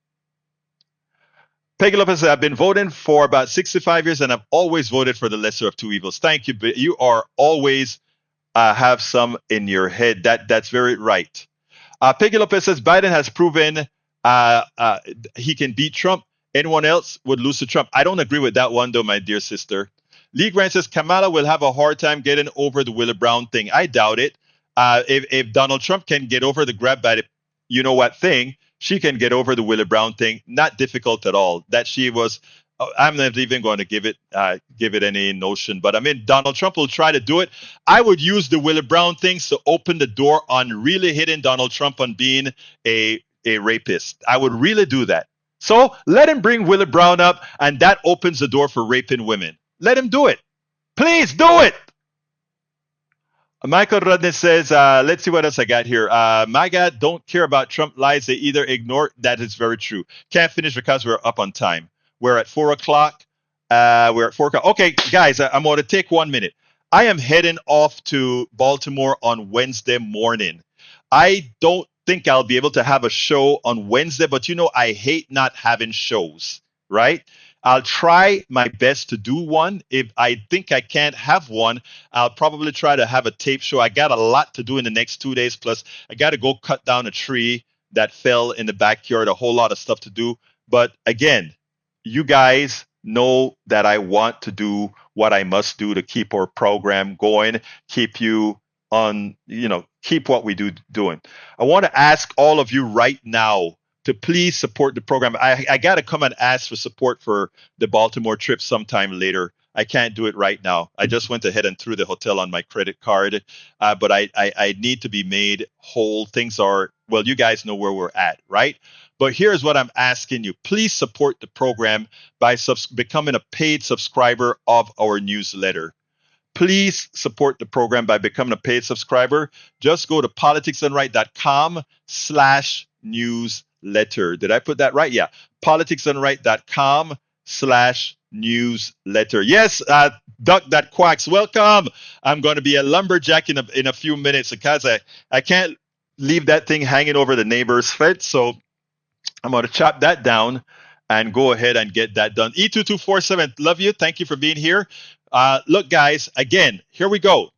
Peggy Lopez says, I've been voting for about 65 years and I've always voted for the lesser of two evils. Thank you. You are always have some in your head. That's very right. Peggy Lopez says, Biden has proven he can beat Trump. Anyone else would lose to Trump. I don't agree with that one, though, my dear sister. Lee Grant says Kamala will have a hard time getting over the Willie Brown thing. I doubt it. If Donald Trump can get over the grab by the you know what thing, she can get over the Willie Brown thing. Not difficult at all. That she was. I'm not even going to give it any notion. But I mean, Donald Trump will try to do it. I would use the Willie Brown things to open the door on really hitting Donald Trump on being a rapist. I would really do that. So let him bring Willie Brown up, and that opens the door for raping women. Let him do it. Please do it. Michael Rodney says, let's see what else I got here. My God, don't care about Trump lies. They either ignore. That is very true. Can't finish because we're up on time. We're at 4 o'clock. We're at 4 o'clock. Okay, guys, I'm going to take 1 minute. I am heading off to Baltimore on Wednesday morning. I don't think I'll be able to have a show on Wednesday, but I hate not having shows, right? I'll try my best to do one. If I think I can't have one, I'll probably try to have a tape show. I got a lot to do in the next 2 days. Plus, I got to go cut down a tree that fell in the backyard, a whole lot of stuff to do. But again, you guys know that I want to do what I must do to keep our program going, keep you on, keep what we do doing. I want to ask all of you right now to please support the program. I got to come and ask for support for the Baltimore trip sometime later. I can't do it right now. I just went ahead and threw the hotel on my credit card, but I need to be made whole. Things are, well, you guys know where we're at, right? But here's what I'm asking you. Please support the program by becoming a paid subscriber of our newsletter. Please support the program by becoming a paid subscriber. Just go to politicsdoneright.com/newsletter. Did I put that right? Yeah. politicsdoneright.com/newsletter. Yes, Duck that quacks. Welcome. I'm going to be a lumberjack in a few minutes because I can't leave that thing hanging over the neighbor's fence. So I'm going to chop that down and go ahead and get that done. E2247, love you. Thank you for being here. Look, guys, again, here we go.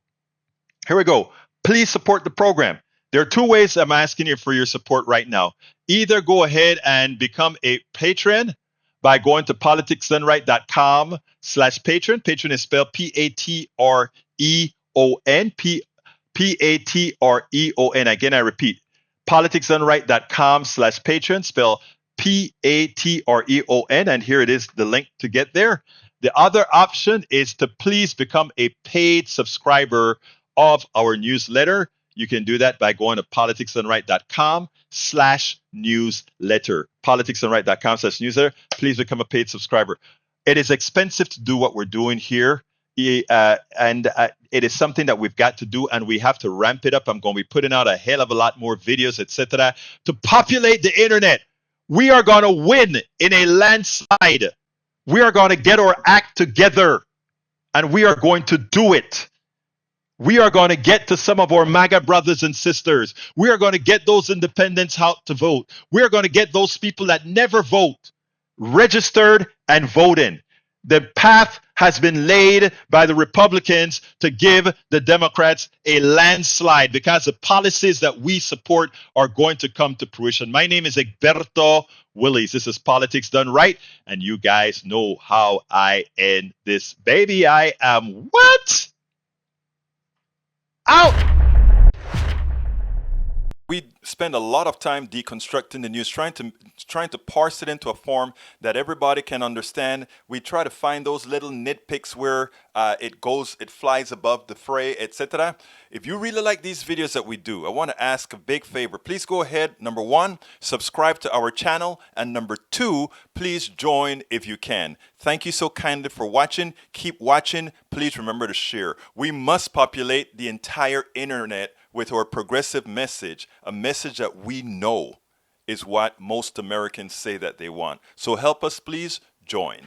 Please support the program. There are two ways I'm asking you for your support right now. Either go ahead and become a patron by going to politicsdoneright.com/patron. Patron is spelled Patreon. Patreon. Again, I repeat, politicsdoneright.com/patron, spell Patreon. And here it is, the link to get there. The other option is to please become a paid subscriber of our newsletter. You can do that by going to politicsdoneright.com/newsletter. politicsdoneright.com/newsletter. Please become a paid subscriber. It is expensive to do what we're doing here. And it is something that we've got to do, and we have to ramp it up. I'm going to be putting out a hell of a lot more videos, etc., to populate the internet. We are going to win in a landslide. We are going to get our act together, and we are going to do it. We are going to get to some of our MAGA brothers and sisters. We are going to get those independents out to vote. We are going to get those people that never vote registered and voting. The path has been laid by the Republicans to give the Democrats a landslide because the policies that we support are going to come to fruition. My name is Egberto Willies. This is Politics Done Right, and you guys know how I end this baby. I am what? Out! We spend a lot of time deconstructing the news, trying to parse it into a form that everybody can understand. We try to find those little nitpicks where it flies above the fray, etc. If you really like these videos that we do, I want to ask a big favor. Please go ahead, number one, subscribe to our channel, and number two, please join if you can. Thank you so kindly for watching. Keep watching. Please remember to share. We must populate the entire internet with our progressive message, a message that we know is what most Americans say that they want. So help us, please join.